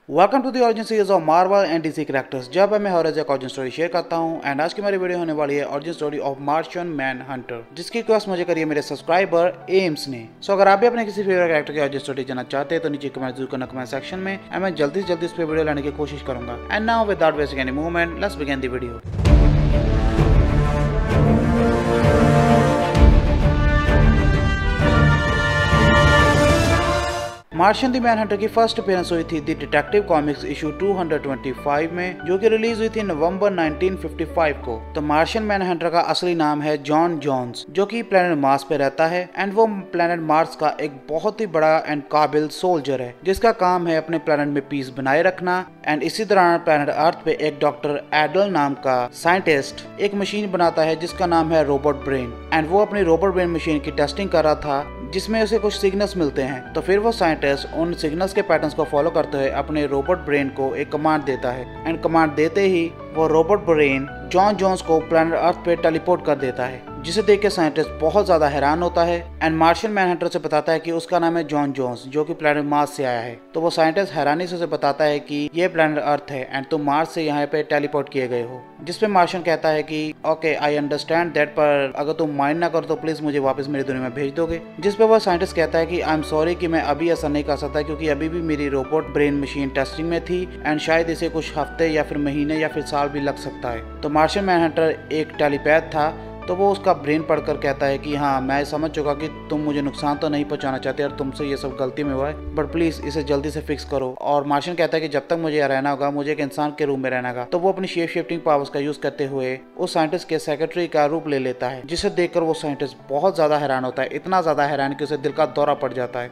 Welcome to the origin series of Marvel and DC characters, जब मैं horror एक origin story share करता हूं। एंड आज की मेरी वीडियो होने वाली है origin story of Martian man Hunter, जिसकी रिक्वेस्ट मुझे करी है मेरे सब्सक्राइबर एम्स ने। सो अगर आप भी अपने किसी फेवरेट कैरेक्टर की ओरिजिन स्टोरी जानना चाहते हैं तो नीचे कमेंट जरूर करना कमेंट सेक्शन में, एंड मैं जल्दी से जल्दी इस पे वीडियो लाने की कोशिश करूंगा। And now without wasting any movement, let's begin the video. Martian the man Hunter की फर्स्ट अपीयरेंस हुई थी द डिटेक्टिव कॉमिक्स इशू 225 में, जो कि रिलीज हुई थी नवंबर 1955 को। तो मार्शियन मैन हंटर का असली नाम है जॉन जोन्स, जो कि प्लेनेट मार्स पे रहता है। एंड वो प्लेनेट मार्स का एक बहुत ही बड़ा एंड काबिल सोल्जर है, जिसका काम है अपने प्लेनेट में पीस बनाए रखना। एंड इसी दौरान प्लेनेट अर्थ पे एक डॉक्टर एडल नाम का साइंटिस्ट एक मशीन बनाता है जिसका नाम है रोबोट ब्रेन। एंड वो अपनी रोबोट ब्रेन मशीन की टेस्टिंग कर रहा था, जिसमें उसे कुछ सिग्नल्स मिलते हैं। तो फिर वो साइंटिस्ट उन सिग्नल्स के पैटर्न्स को फॉलो करते हुए अपने रोबोट ब्रेन को एक कमांड देता है। एंड कमांड देते ही वो रोबोट ब्रेन जॉन जोन्स को प्लैनेट अर्थ पे टेलीपोर्ट कर देता है, जिसे देख के साइंटिस्ट बहुत ज्यादा हैरान होता है। एंड मार्शियन मैनहंटर से बताता है कि उसका नाम है जॉन जोन्स, जो कि प्लैनेट मार्स से आया है। तो वो साइंटिस्ट हैरानी से उसे बताता है कि ये प्लैनेट अर्थ है एंड तुम मार्स से यहाँ पे टेलीपोर्ट किए गए हो। जिसपे मार्शियन कहता है कि ओके आई अंडरस्टैंड दैट, पर अगर तुम माइंड ना करो तो प्लीज मुझे वापस मेरी दुनिया में भेज दोगे। जिसपे वो साइंटिस्ट कहता है कि आई एम सॉरी कि मैं अभी ऐसा नहीं कर सकता, क्योंकि अभी भी मेरी रोबोट ब्रेन मशीन टेस्टिंग में थी एंड शायद इसे कुछ हफ्ते या फिर महीने या फिर साल भी लग सकता है। तो मार्शियन मैनहंटर एक टेलीपैथ था, तो वो उसका ब्रेन पढ़कर कहता है कि हाँ मैं समझ चुका कि तुम मुझे नुकसान तो नहीं पहुंचाना चाहते और तुमसे ये सब गलती में हुआ है, बट प्लीज इसे जल्दी से फिक्स करो। और मार्शियन कहता है कि जब तक मुझे यहाँ रहना होगा मुझे एक इंसान के रूप में रहना होगा। तो वो अपनी शेप शिफ्टिंग पावर्स का यूज करते हुए उस साइंटिस्ट के सेक्रेटरी का रूप ले लेता है, जिसे देखकर वो साइंटिस्ट बहुत ज्यादा हैरान होता है, इतना ज्यादा हैरान कि उसे दिल का दौरा पड़ जाता है।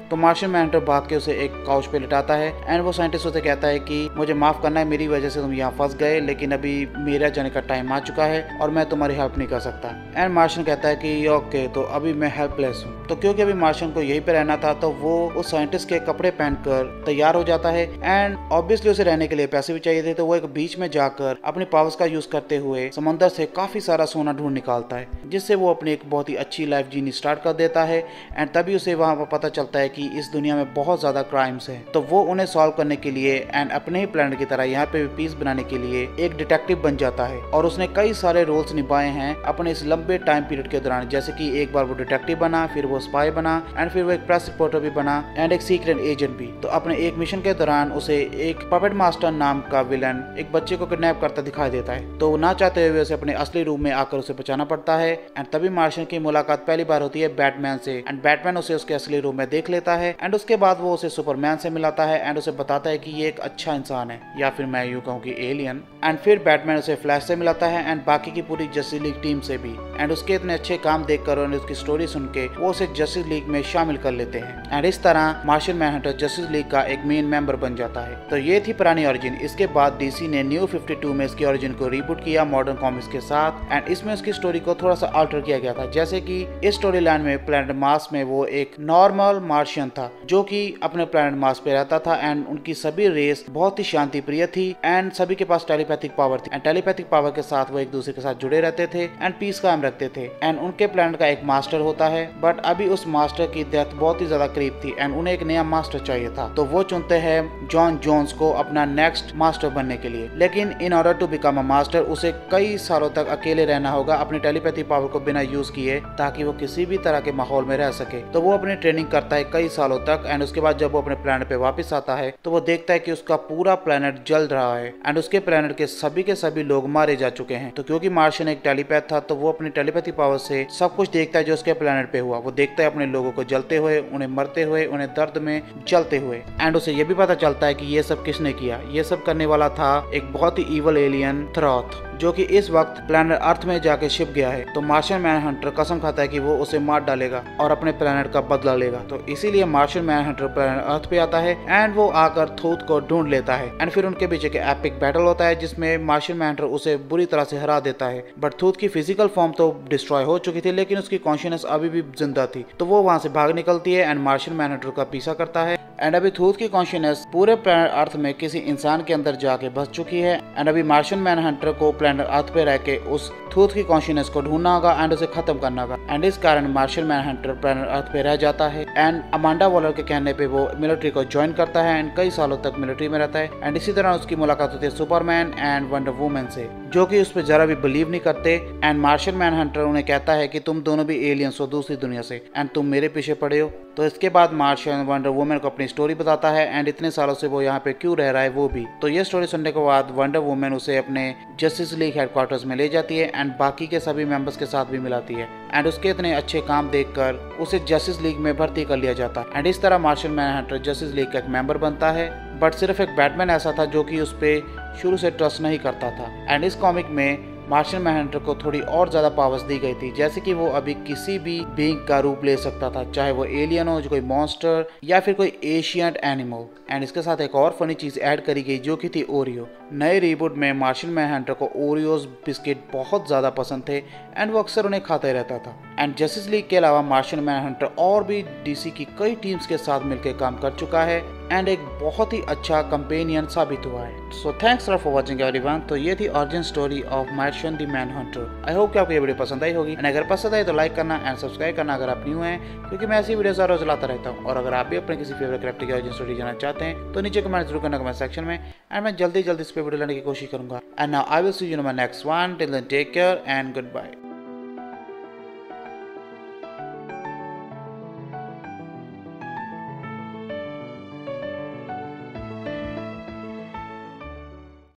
तो मार्शियन मैनहंटर भाग के उसे एक काउच पे लिटाता है एंड वो साइंटिस्ट उसे कहता है कि मुझे माफ करना है, मेरी वजह से तुम यहाँ फंस गए, लेकिन अभी मेरा जाने का टाइम आ चुका है और मैं तुम्हारी हेल्प नहीं कर सकता। एंड मार्शियन कहता है कि ओके तो अभी मैं हेल्पलेस हूँ। तो क्योंकि अभी मार्शियन को यहीं पे रहना था, तो वो उस साइंटिस्ट के कपड़े पहनकर तैयार हो जाता है। एंड ऑब्वियसली उसे रहने के लिए पैसे भी चाहिए थे, तो वो एक बीच में जाकर अपने पावर्स का यूज करते हुए समंदर से काफी सारा सोना ढूंढ निकालता है, जिससे वो अपनी एक बहुत ही अच्छी लाइफ जीनी स्टार्ट कर देता है। एंड तभी उसे वहाँ पर पता चलता है कि इस दुनिया में बहुत ज्यादा क्राइम्स हैं। तो वो उन्हें सॉल्व करने के लिए एंड अपने ही प्लेनेट की तरह यहाँ पे भी पीस बनाने के लिए एक डिटेक्टिव बन जाता है। और उसने कई सारे रोल्स निभाए हैं अपने इस लंबे टाइम पीरियड के दौरान, जैसे कि एक बार वो डिटेक्टिव बना, फिर वो स्पाई बना, एंड फिर वो एक प्रेस रिपोर्टर भी बना एंड एक सीक्रेट एजेंट भी। तो अपने एक मिशन के दौरान उसे एक पपेट मास्टर नाम का विलन एक बच्चे को किडनैप करता दिखाई देता है। तो ना चाहते हुए उसे अपने असली रूप में आकर उसे बचाना पड़ता है। एंड तभी मार्शियन की मुलाकात पहली बार होती है बैटमैन से, एंड बैटमैन उसे उसके असली रूप में देख लेता है। एंड उसके बाद वो उसे सुपरमैन से मिलाता है एंड उसे बताता है कि ये एक अच्छा इंसान है, या फिर मैं यूं कहूं कि एलियन। एंड फिर बैटमैन उसे फ्लैश से मिलाता है एंड बाकी की पूरी जस्टिस लीग टीम से भी। एंड उसके इतने अच्छे काम देखकर और उसकी स्टोरी सुन के वो उसे जस्टिस लीग में शामिल कर लेते हैं। एंड इस तरह मार्शियन मैनहंटर जस्टिस लीग का एक मेन मेंबर बन जाता है। तो ये थी पुरानी ओरिजिन। इसके बाद डीसी ने न्यू 52 में इसकी ओरिजिन को रीबूट किया मॉडर्न कॉमिक्स के साथ। एंड इसमें उसकी स्टोरी को थोड़ा सा अल्टर किया गया था, जैसे कि इस स्टोरी लाइन में प्लैनेट मार्स में वो एक नॉर्मल मार्शियन था, जो कि अपने प्लैनेट मार्स पे रहता था। एंड उनकी सभी रेस बहुत ही शांति प्रिय थी एंड सभी के पास टेलीपैथिक पावर थी। एंड टेलीपैथिक पावर के साथ वो एक दूसरे के साथ जुड़े रहते थे एंड पीस कायम रखते थे। एंड उनके प्लैनेट का एक मास्टर होता है, बट अभी उस मास्टर की डेथ बहुत ही ज्यादा करीब थी एंड उन्हें एक नया मास्टर चाहिए था। तो वो चुनते हैं जॉन जोन्स को अपना नेक्स्ट मास्टर बनने के लिए। लेकिन in order to become a master उसे कई सालों तक अकेले रहना होगा अपनी टेलीपैथिक पावर को बिना यूज किए, ताकि वो किसी भी तरह के माहौल में रह सके। तो वो अपनी ट्रेनिंग करता है कई सालों तक। एंड उसके बाद जब वो अपने प्लैनेट पे वापस आता है तो वो देखता है कि उसका पूरा प्लेनेट जल रहा है एंड उसके प्लेनेट के सभी लोग मारे जा चुके हैं। तो क्योंकि मार्शियन एक टेलीपैथ था, तो वो अपनी टेलीपैथी पावर से सब कुछ देखता है जो उसके प्लेनेट पे हुआ। वो देखता है अपने लोगों को जलते हुए, उन्हें मरते हुए, उन्हें दर्द में जलते हुए। एंड उसे ये भी पता चलता है कि ये सब किसने किया। ये सब करने वाला था एक बहुत ही इवल एलियन थ्रॉथ, जो कि इस वक्त प्लेनेट अर्थ में जाके छिप गया है। तो मार्शियन मैनहंटर कसम खाता है कि वो उसे मार डालेगा और अपने प्लेनेट का बदला लेगा। तो इसीलिए मार्शियन मैनहंटर प्लेनेट अर्थ पे आता है एंड वो आकर थूत को ढूंढ लेता है। एंड फिर उनके बीच एक एपिक बैटल होता है, जिसमें मार्शियन मैनहंटर उसे बुरी तरह से हरा देता है। बट थूत की फिजिकल फॉर्म तो डिस्ट्रॉय हो चुकी थी, लेकिन उसकी कॉन्शियसनेस अभी भी जिंदा थी। तो वो वहां से भाग निकलती है एंड मार्शियन मैनहंटर का पीछा करता है एंड अभी थूथ की कॉन्शियसनेस पूरे प्लेनेट अर्थ में किसी इंसान के अंदर जाके बस चुकी है एंड अभी मार्शियन मैन हंटर को प्लेनेट अर्थ पे रह के उस थूथ की कॉन्शियसनेस को ढूंढना होगा एंड उसे खत्म करना होगा एंड इस कारण Martian man Hunter planet earth पे रह जाता है एंड अमांडा वॉलर के कहने पे वो मिलिट्री को ज्वाइन करता है एंड कई सालों तक मिलिट्री में रहता है एंड इसी तरह उसकी मुलाकात होती है सुपरमैन एंड वंडर वुमन से, जो कि उस पर जरा भी बिलीव नहीं करते एंड मार्शियन मैन हंटर उन्हें कहता है कि तुम दोनों भी एलियंस हो दूसरी दुनिया से एंड तुम मेरे पीछे पड़े हो। तो इसके बाद मार्शियन वंडर वुमन को अपनी स्टोरी बताता है एंड इतने सालों से वो यहाँ पे क्यों रह रहा है वो भी। तो ये स्टोरी सुनने के बाद वंडर वुमन उसे अपने जस्टिस लीग हेडक्वार्टर्स में ले जाती है एंड बाकी के सभी मेंबर्स के साथ भी मिलाती है एंड उसके इतने अच्छे काम देखकर उसे जस्टिस लीग में भर्ती कर लिया जाता है एंड इस तरह Martian man Hunter justice league का एक मेंबर बनता है। बट सिर्फ एक बैटमैन ऐसा था जो कि उस पे शुरू से ट्रस्ट नहीं करता था एंड इस कॉमिक में मार्शियन मैनहंटर को थोड़ी और ज्यादा पावर्स दी गई थी, जैसे कि वो अभी किसी भी बीइंग का रूप ले सकता था, चाहे वो एलियन हो, जो कोई मॉन्स्टर या फिर कोई एशियंट एनिमल। एंड इसके साथ एक और फनी चीज ऐड करी गई जो कि थी ओरियो। नए रीबूट में मार्शियन मैनहंटर को ओरियोज बिस्किट बहुत ज्यादा पसंद थे एंड वो अक्सर उन्हें खाता ही रहता था। एंड जस्टिस लीग के अलावा मार्शियन मैनहंटर और भी डीसी की कई टीम्स के साथ मिलकर काम कर चुका है एंड एक बहुत ही अच्छा कंपेनियन साबित हुआ है। So thanks for watching everyone. तो ये थी origin story of Martian the Manhunter. I hope कि आपको ये वीडियो पसंद आई होगी एंड अगर पसंद आई तो लाइक करना एंड सब्सक्राइब करना अगर आप न्यू हैं, क्योंकि मैं ऐसी वीडियोस रोज लाता रहता हूँ। और अगर आप भी अपने किसी फेवरेट कैरेक्टर की ओरिजिन स्टोरी जानना चाहते हैं तो नीचे कमेंट जरूर करना कमेंट सेक्शन में एंड मैं जल्दी इस पे वीडियो लाने की कोशिश करूंगा। And now I will see you in my next one. Till then take care and good bye.